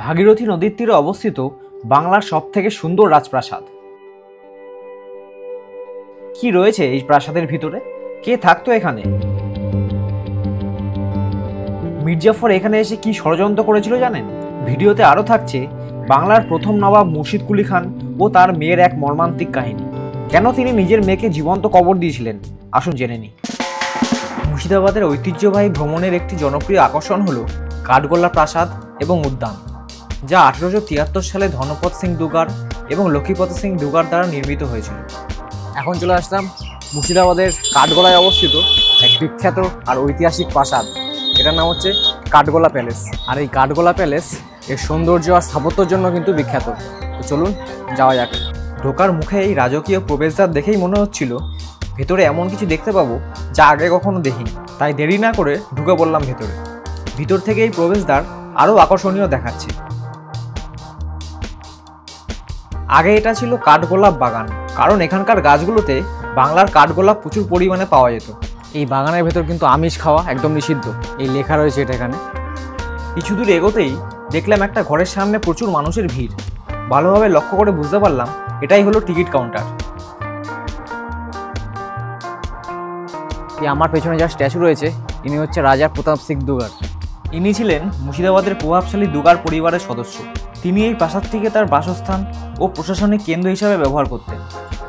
ভাগীরথী নদীর তীরে অবস্থিত বাংলার সবথেকে সুন্দর রাজপ্রাসাদ। কি রয়েছে এই প্রাসাদের ভিতরে? কে থাকতো এখানে? মির্জাফর এখানে এসে কি ষড়যন্ত্র করেছিল জানেন? ভিডিওতে আরও থাকছে বাংলার প্রথম নবাব মুর্শিদ কুলি খান ও তার মেয়ের এক মর্মান্তিক কাহিনী। কেন তিনি নিজের মেয়েকে জীবন্ত কবর দিয়েছিলেন, আসুন জেনে নিই। মুর্শিদাবাদের ঐতিহ্যবাহী ভ্রমণের একটি জনপ্রিয় আকর্ষণ হলো কাঠগোলা প্রাসাদ এবং উদ্যান, যা 1873 সালে ধনপত সিং দুগার এবং লক্ষ্মীপত সিং দুগার দ্বারা নির্মিত হয়েছিল। এখন চলে আসলাম মুর্শিদাবাদের কাঠগোলায় অবস্থিত এক বিখ্যাত আর ঐতিহাসিক প্রাসাদ। এটার নাম হচ্ছে কাঠগোলা প্যালেস। আর এই কাঠগোলা প্যালেস এর সৌন্দর্য আর স্থাপত্যের জন্য কিন্তু বিখ্যাত। তো চলুন যাওয়া যাক। ঢোকার মুখে এই রাজকীয় প্রবেশদ্বার দেখেই মনে হচ্ছিল ভেতরে এমন কিছু দেখতে পাবো যা আগে কখনো দেখিনি। তাই দেরি না করে ঢুকে পড়লাম ভেতরে। ভিতর থেকে এই প্রবেশদ্বার আরও আকর্ষণীয় দেখাচ্ছে। আগে এটা ছিল কাঠগোলাপ বাগান, কারণ এখানকার গাছগুলোতে বাংলার কাঠগোলাপ প্রচুর পরিমাণে পাওয়া যেত। এই বাগানের ভেতর কিন্তু আমিষ খাওয়া একদম নিষিদ্ধ, এই লেখা রয়েছে এটা এখানে। কিছু দূর এগোতেই দেখলাম একটা ঘরের সামনে প্রচুর মানুষের ভিড়। ভালোভাবে লক্ষ্য করে বুঝতে পারলাম এটাই হলো টিকিট কাউন্টার। এই আমার পেছনে যা স্ট্যাচু রয়েছে ইনি হচ্ছে রাজা প্রতাপ সিং দুগার। ইনি ছিলেন মুর্শিদাবাদের প্রভাবশালী দুগার পরিবারের সদস্য। তিনি এই প্রাসাদটিকে তার বাসস্থান ও প্রশাসনিক কেন্দ্র হিসাবে ব্যবহার করতেন।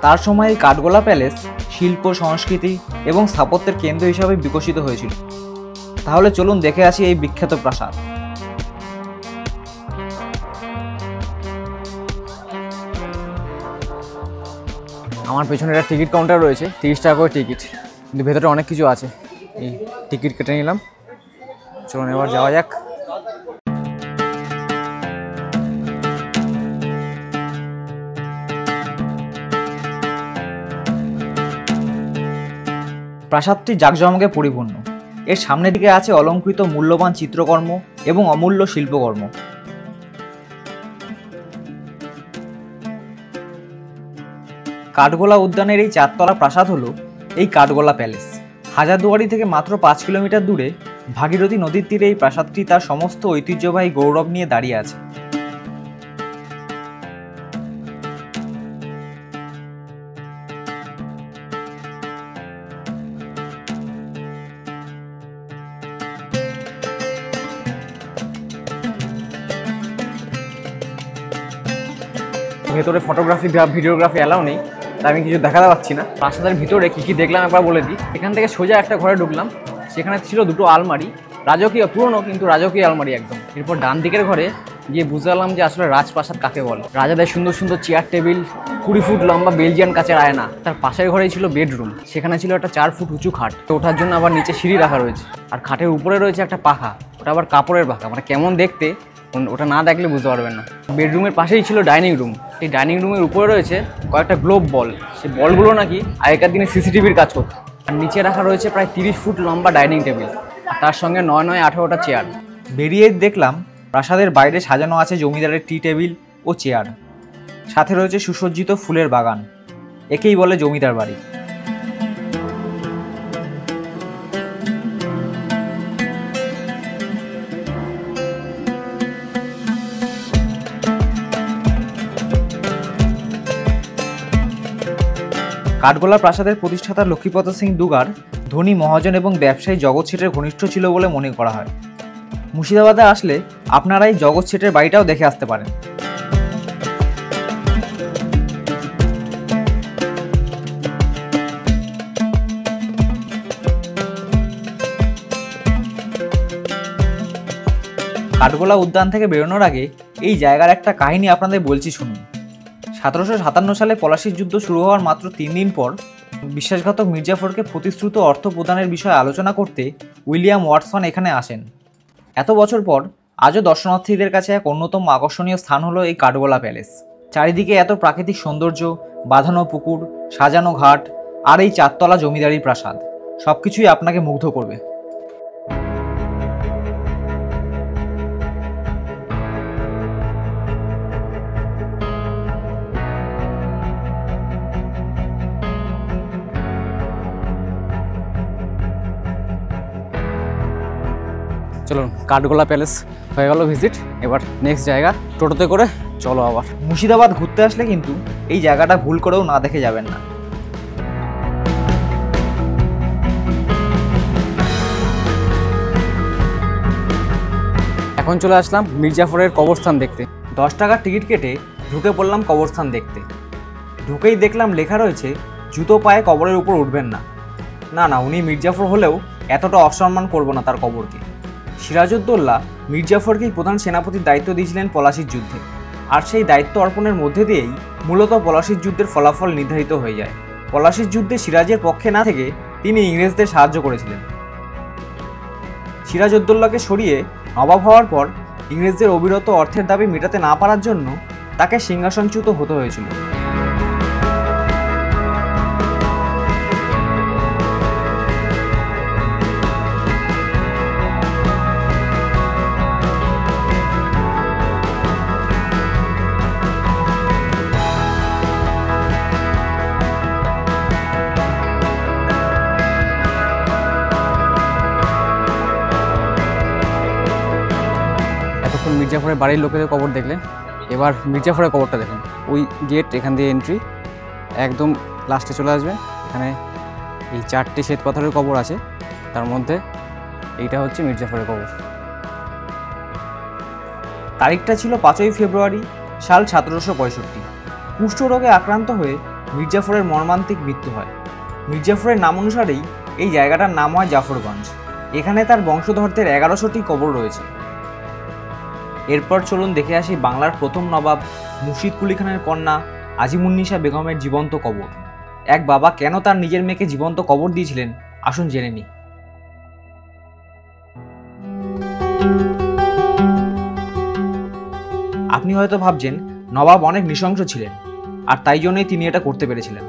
তার সময় এই কাঠগোলা প্যালেস শিল্প, সংস্কৃতি এবং স্থাপত্যের কেন্দ্র হিসাবে বিকশিত হয়েছিল। তাহলে চলুন দেখে আসি এই বিখ্যাত প্রাসাদ। আমার পেছনে একটা টিকিট কাউন্টার রয়েছে, 30 টাকা করে টিকিট, কিন্তু ভেতরে অনেক কিছু আছে। এই টিকিট কেটে নিলাম, চলুন এবার যাওয়া যাক। প্রাসাদটি জাঁকজমকে পরিপূর্ণ। এর সামনের দিকে আছে অলংকৃত মূল্যবান চিত্রকর্ম এবং অমূল্য শিল্পকর্ম। কাঠগোলা উদ্যানের এই 4 তলা প্রাসাদ হলো এই কাঠগোলা প্যালেস। হাজারদুয়ারি থেকে মাত্র 5 কিলোমিটার দূরে ভাগীরথী নদীর তীরে এই প্রাসাদটি তার সমস্ত ঐতিহ্যবাহী গৌরব নিয়ে দাঁড়িয়ে আছে। ভেতরে ফটোগ্রাফি বা ভিডিওগ্রাফি অ্যালাউ নেই, তাই আমি কিছু দেখাতে পাচ্ছি না। প্রাসাদের ভিতরে কী কী দেখলাম একবার বলে দিই। এখান থেকে সোজা একটা ঘরে ঢুকলাম, সেখানে ছিল 2টো আলমারি, রাজকীয়, পুরনো কিন্তু রাজকীয় আলমারি একদম। এরপর ডান দিকের ঘরে গিয়ে বুঝতে পারলাম যে আসলে রাজপ্রাসাদ কাকে বলে। রাজাদের সুন্দর সুন্দর চেয়ার টেবিল, 20 ফুট লম্বা বেলজিয়ান কাচের আয়না। তার পাশের ঘরেই ছিল বেডরুম, সেখানে ছিল একটা 4 ফুট উঁচু খাট। তো ওঠার জন্য আবার নিচে সিঁড়ি রাখা রয়েছে। আর খাটের উপরে রয়েছে একটা পাখা, ওটা আবার কাপড়ের পাখা, মানে কেমন দেখতে ওটা না দেখলে বুঝতে পারবেন না। বেডরুমের পাশেই ছিল ডাইনিং রুম। এই ডাইনিং রুমের উপরে রয়েছে কয়েকটা গ্লোব বল, সেই বলগুলো নাকি আগেকার দিনে সিসিটিভির কাজ করতো। আর নিচে রাখা রয়েছে প্রায় 30 ফুট লম্বা ডাইনিং টেবিল, আর তার সঙ্গে 9-9-18টা চেয়ার। বেরিয়ে দেখলাম প্রাসাদের বাইরে সাজানো আছে জমিদারের টি টেবিল ও চেয়ার, সাথে রয়েছে সুসজ্জিত ফুলের বাগান। একেই বলে জমিদার বাড়ি। কাঠগোলা প্রাসাদের প্রতিষ্ঠাতা লক্ষ্মীপত সিং দুগার ধনী মহাজন এবং ব্যবসায়ী জগৎ শেঠের ঘনিষ্ঠ ছিল বলে মনে করা হয়। মুর্শিদাবাদে আসলে আপনারা এই জগৎ শেঠের বাড়িটাও দেখে আসতে পারেন। কাঠগোলা উদ্যান থেকে বেরোনোর আগে এই জায়গার একটা কাহিনী আপনাদের বলছি, শুনুন। 1757 সালে পলাশির যুদ্ধ শুরু হওয়ার মাত্র 3 দিন পর বিশ্বাসঘাতক মির্জাফরকে প্রতিশ্রুত অর্থ প্রদানের বিষয়ে আলোচনা করতে উইলিয়াম ওয়াটসন এখানে আসেন। এত বছর পর আজও দর্শনার্থীদের কাছে এক অন্যতম আকর্ষণীয় স্থান হলো এই কাঠগোলা প্যালেস। চারিদিকে এত প্রাকৃতিক সৌন্দর্য, বাঁধানো পুকুর, সাজানো ঘাট আর এই 4 তলা জমিদারি প্রাসাদ, সবকিছুই আপনাকে মুগ্ধ করবে। চলুন কাঠগোলা প্যালেস হয়ে গেল ভিজিট। এবার নেক্সট জায়গা টোটোতে করে চলো আবার। মুর্শিদাবাদ ঘুরতে আসলে কিন্তু এই জায়গাটা ভুল করেও না দেখে যাবেন না। এখন চলে আসলাম মির্জাফরের কবরস্থান দেখতে। 10 টাকার টিকিট কেটে ঢুকে পড়লাম কবরস্থান দেখতে। ঢুকেই দেখলাম লেখা রয়েছে জুতো পায়ে কবরের উপর উঠবেন না। না না, উনি মির্জাফর হলেও এতটা অসম্মান করব না তার কবরকে। সিরাজউদ্দৌলা মির্জাফরকেই প্রধান সেনাপতির দায়িত্ব দিয়েছিলেন পলাশির যুদ্ধে, আর সেই দায়িত্ব অর্পণের মধ্যে দিয়েই মূলত পলাশির যুদ্ধের ফলাফল নির্ধারিত হয়ে যায়। পলাশির যুদ্ধে সিরাজের পক্ষে না থেকে তিনি ইংরেজদের সাহায্য করেছিলেন। সিরাজউদ্দৌলাকে সরিয়ে নবাব হওয়ার পর ইংরেজদের অবিরত অর্থের দাবি মেটাতে না পারার জন্য তাকে সিংহাসনচ্যুত হতে হয়েছিল। মির্জাফরের বাড়ির লোকেদের কবর দেখলেন, এবার মির্জাফরের কবরটা দেখুন। ওই গেট, এখান দিয়ে এন্ট্রি, একদম লাস্টে চলে আসবেন। এখানে এই 4টে শ্বেত পাথরের কবর আছে, তার মধ্যে এইটা হচ্ছে মির্জাফরের কবর। তারিখটা ছিল 5ই ফেব্রুয়ারি সাল 1765। কুষ্ঠরোগে আক্রান্ত হয়ে মির্জাফরের মর্মান্তিক মৃত্যু হয়। মির্জাফরের নাম অনুসারেই এই জায়গাটার নাম হয় জাফরগঞ্জ। এখানে তার বংশধরদের 1100টি কবর রয়েছে। এরপর চলুন দেখে আসি বাংলার প্রথম নবাব মুর্শিদ কুলি খানের কন্যা আজিমুন্নিসা বেগমের জীবন্ত কবর। এক বাবা কেন তার নিজের মেয়েকে জীবন্ত কবর দিয়েছিলেন, আসুন জেনে নিই। আপনি হয়তো ভাবছেন নবাব অনেক নৃশংস ছিলেন, আর তাই জন্যই তিনি এটা করতে পেরেছিলেন।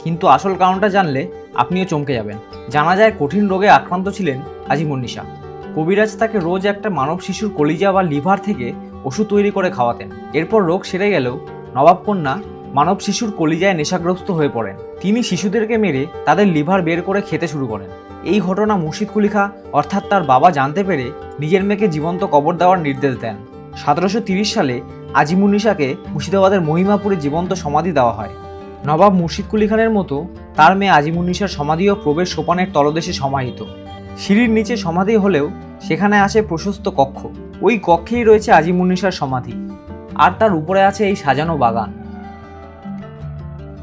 কিন্তু আসল কারণটা জানলে আপনিও চমকে যাবেন। জানা যায় কঠিন রোগে আক্রান্ত ছিলেন আজিমুন্নিসা। কবিরাজ তাকে রোজ একটা মানব শিশুর কলিজা বা লিভার থেকে ওষুধ তৈরি করে খাওয়াতেন। এরপর রোগ সেরে গেলেও নবাব কন্যা মানব শিশুর কলিজায় নেশাগ্রস্ত হয়ে পড়েন। তিনি শিশুদেরকে মেরে তাদের লিভার বের করে খেতে শুরু করেন। এই ঘটনা মুর্শিদ কুলি খাঁ অর্থাৎ তার বাবা জানতে পেরে নিজের মেয়েকে জীবন্ত কবর দেওয়ার নির্দেশ দেন। 1730 সালে আজিমুন্নিসাকে মুর্শিদাবাদের মহিমাপুরে জীবন্ত সমাধি দেওয়া হয়। নবাব মুর্শিদ কুলি খানের মতো তার মেয়ে আজিমুন্নিসার সমাধিও প্রবেশ সোপানের তলদেশে সমাহিত। সিঁড়ির নিচে সমাধি হলেও সেখানে আছে প্রশস্ত কক্ষ। ওই কক্ষেই রয়েছে আজিমুন্নিসার সমাধি, আর তার উপরে আছে এই সাজানো বাগান।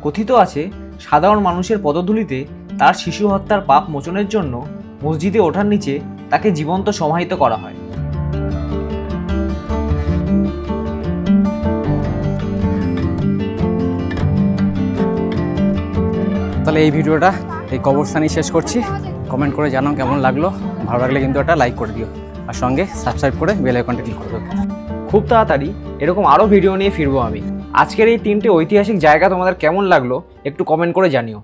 কথিত আছে সাধারণ মানুষের পদধূলিতে তার শিশু হত্যার পাপ মোচনের জন্য মসজিদে ওঠার নিচে তাকে জীবন্ত সমাহিত করা হয়। তাহলে এই ভিডিওটা এই কবরস্থানেই শেষ করছি। কমেন্ট করে জানাও কেমন লাগলো। ভালো লাগলে কিন্তু একটা লাইক করে দিও, আর সঙ্গে সাবস্ক্রাইব করে বেল আইকনটা ক্লিক করে দিও। খুব তাড়াতাড়ি এরকম আরও ভিডিও নিয়ে ফিরবো আমি। আজকের এই 3টে ঐতিহাসিক জায়গা তোমাদের কেমন লাগলো একটু কমেন্ট করে জানিও।